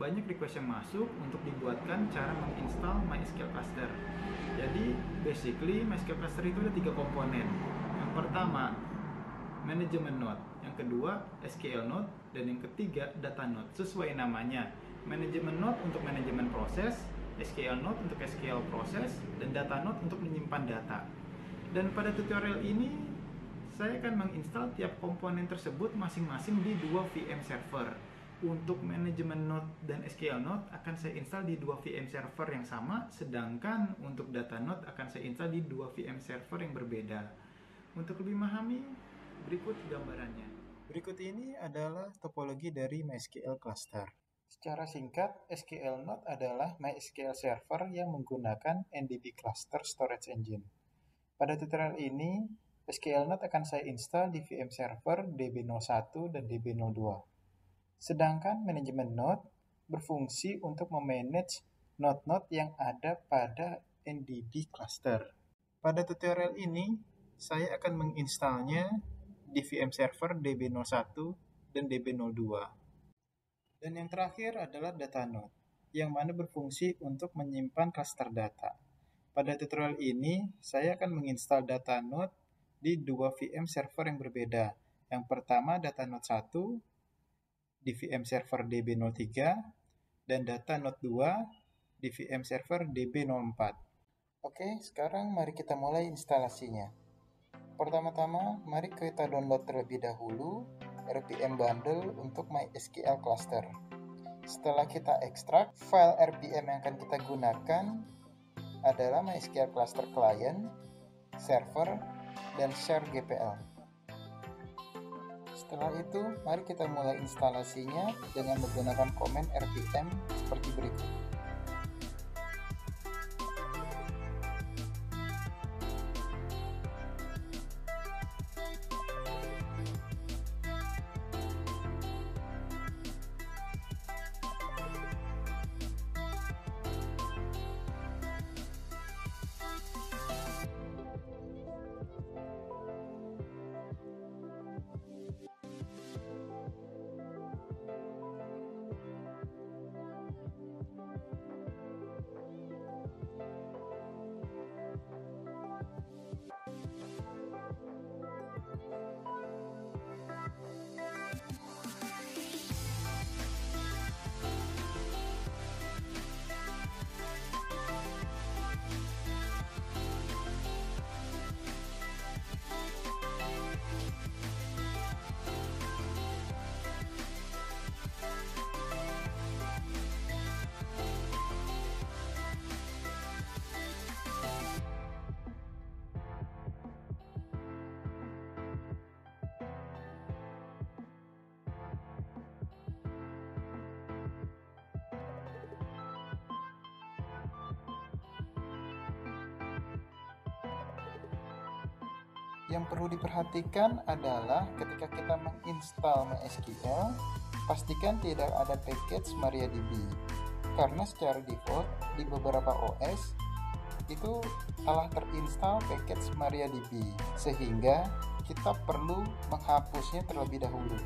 banyak request yang masuk untuk dibuatkan cara menginstal MySQL Cluster. Jadi basically MySQL Cluster itu ada 3 komponen. Yang pertama Management Node, yang kedua SQL Node, dan yang ketiga Data Node. Sesuai namanya, Management Node untuk manajemen proses, SQL Node untuk SQL proses, dan Data Node untuk menyimpan data. Dan pada tutorial ini saya akan menginstal tiap komponen tersebut masing-masing di 2 VM server. Untuk manajemen node dan SQL node akan saya install di 2 VM server yang sama, sedangkan untuk data node akan saya install di 2 VM server yang berbeda. Untuk lebih memahami, berikut gambarannya. Berikut ini adalah topologi dari MySQL cluster. Secara singkat, SQL node adalah MySQL server yang menggunakan NDB cluster storage engine. Pada tutorial ini, SQL node akan saya install di VM server DB01 dan DB02. Sedangkan manajemen node berfungsi untuk memanage node-node yang ada pada NDB cluster. Pada tutorial ini, saya akan menginstalnya di VM server DB01 dan DB02. Dan yang terakhir adalah data node, yang mana berfungsi untuk menyimpan cluster data. Pada tutorial ini, saya akan menginstal data node di 2 VM server yang berbeda. Yang pertama data node 1 di VM server DB03 dan data node 2 di VM server DB04. Oke, sekarang mari kita mulai instalasinya. Pertama-tama, mari kita download terlebih dahulu RPM bundle untuk MySQL cluster. Setelah kita ekstrak, file RPM yang akan kita gunakan adalah MySQL cluster client, server, dan share GPL. Setelah itu, mari kita mulai instalasinya dengan menggunakan command rpm seperti berikut. Yang perlu diperhatikan adalah ketika kita menginstal MySQL, pastikan tidak ada package MariaDB. Karena secara default di beberapa OS itu telah terinstall package MariaDB, sehingga kita perlu menghapusnya terlebih dahulu.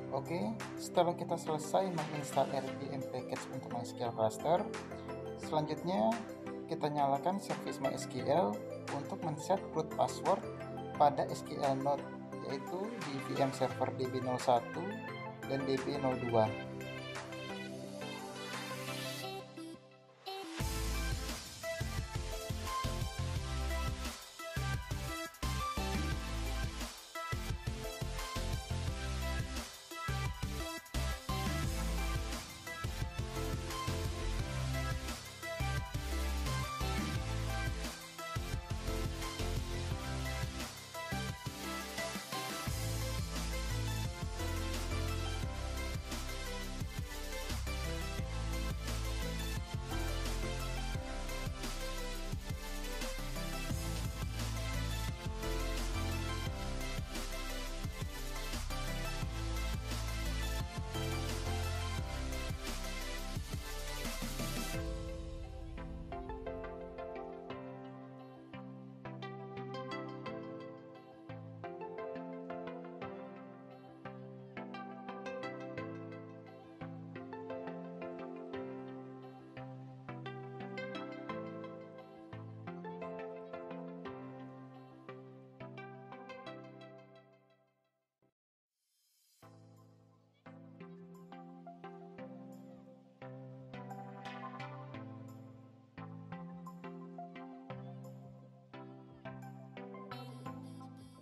Oke, setelah kita selesai menginstal RPM package untuk MySQL cluster, selanjutnya kita nyalakan service MySQL untuk men-set root password pada SQL node, yaitu di VM server DB01 dan DB02.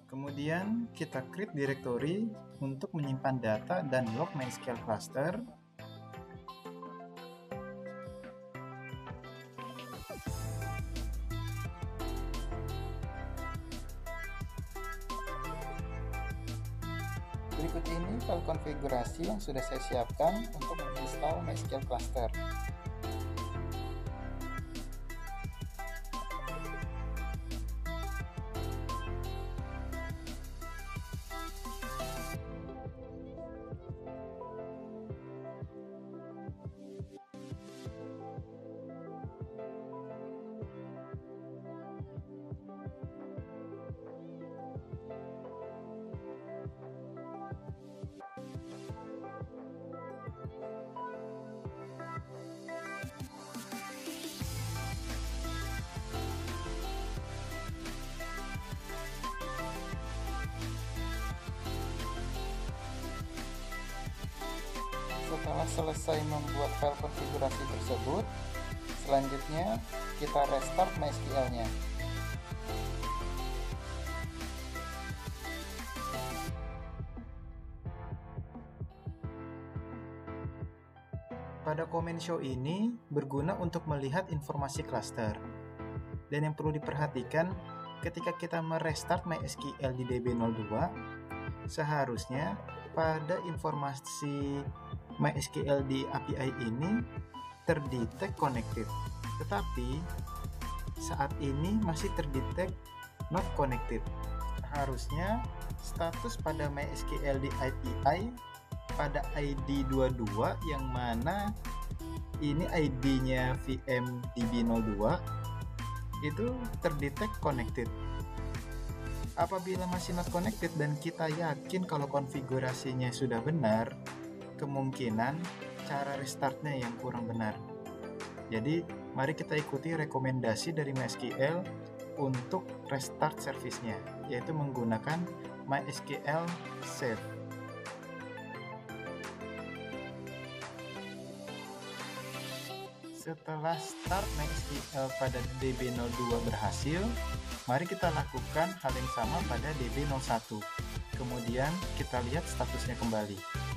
Kemudian kita create directory untuk menyimpan data dan log MySQL cluster. Berikut ini file konfigurasi yang sudah saya siapkan untuk menginstal MySQL cluster. Setelah selesai membuat file konfigurasi tersebut, selanjutnya kita restart MySQL-nya. Pada comment show ini berguna untuk melihat informasi cluster. Dan yang perlu diperhatikan, ketika kita merestart MySQL di DB02, seharusnya pada informasi MySQL di API ini terdetek connected, tetapi saat ini masih terdetek not connected. Harusnya status pada MySQL di API pada ID 22 yang mana ini ID-nya VM DB02 itu terdetek connected. Apabila masih not connected dan kita yakin kalau konfigurasinya sudah benar, kemungkinan cara restartnya yang kurang benar. Jadi mari kita ikuti rekomendasi dari MySQL untuk restart service-nya, yaitu menggunakan MySQL Save. Setelah start MySQL pada DB02 berhasil, mari kita lakukan hal yang sama pada DB01. Kemudian kita lihat statusnya kembali.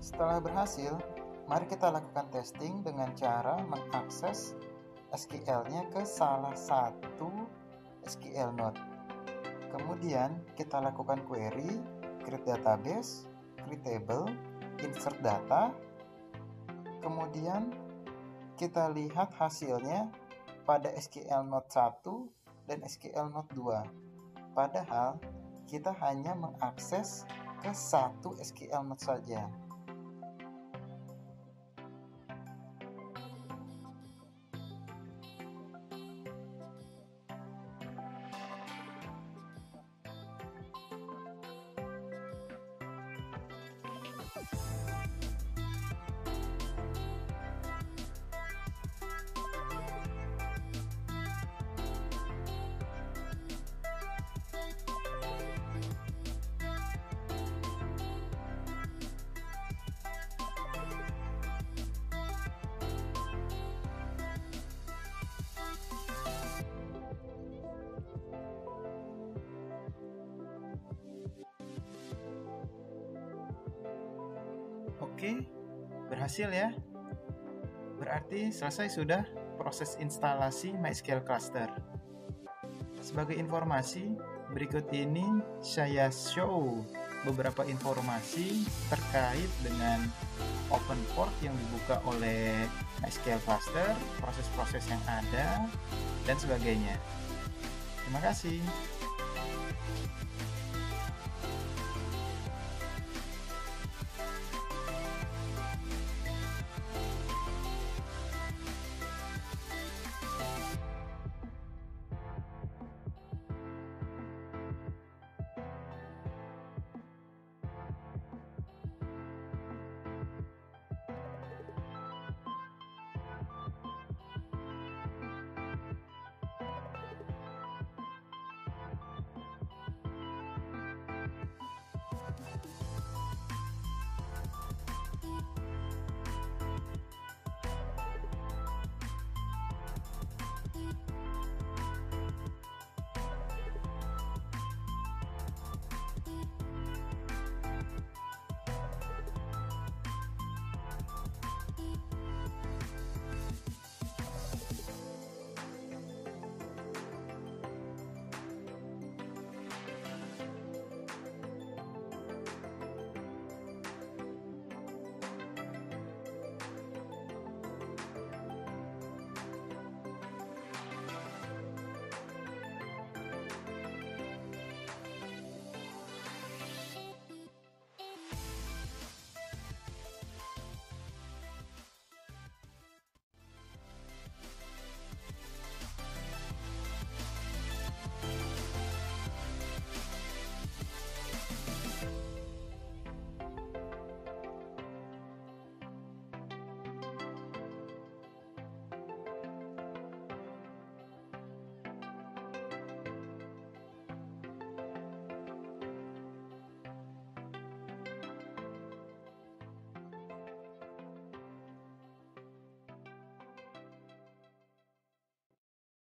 Setelah berhasil, mari kita lakukan testing dengan cara mengakses SQL-nya ke salah satu SQL node. Kemudian kita lakukan query, create database, create table, insert data. Kemudian kita lihat hasilnya pada SQL Node 1 dan SQL Node 2. Padahal kita hanya mengakses ke satu SQL Node saja. Oke, berhasil ya. Berarti selesai sudah proses instalasi MySQL Cluster. Sebagai informasi, berikut ini saya show beberapa informasi terkait dengan open port yang dibuka oleh MySQL Cluster, proses-proses yang ada, dan sebagainya. Terima kasih.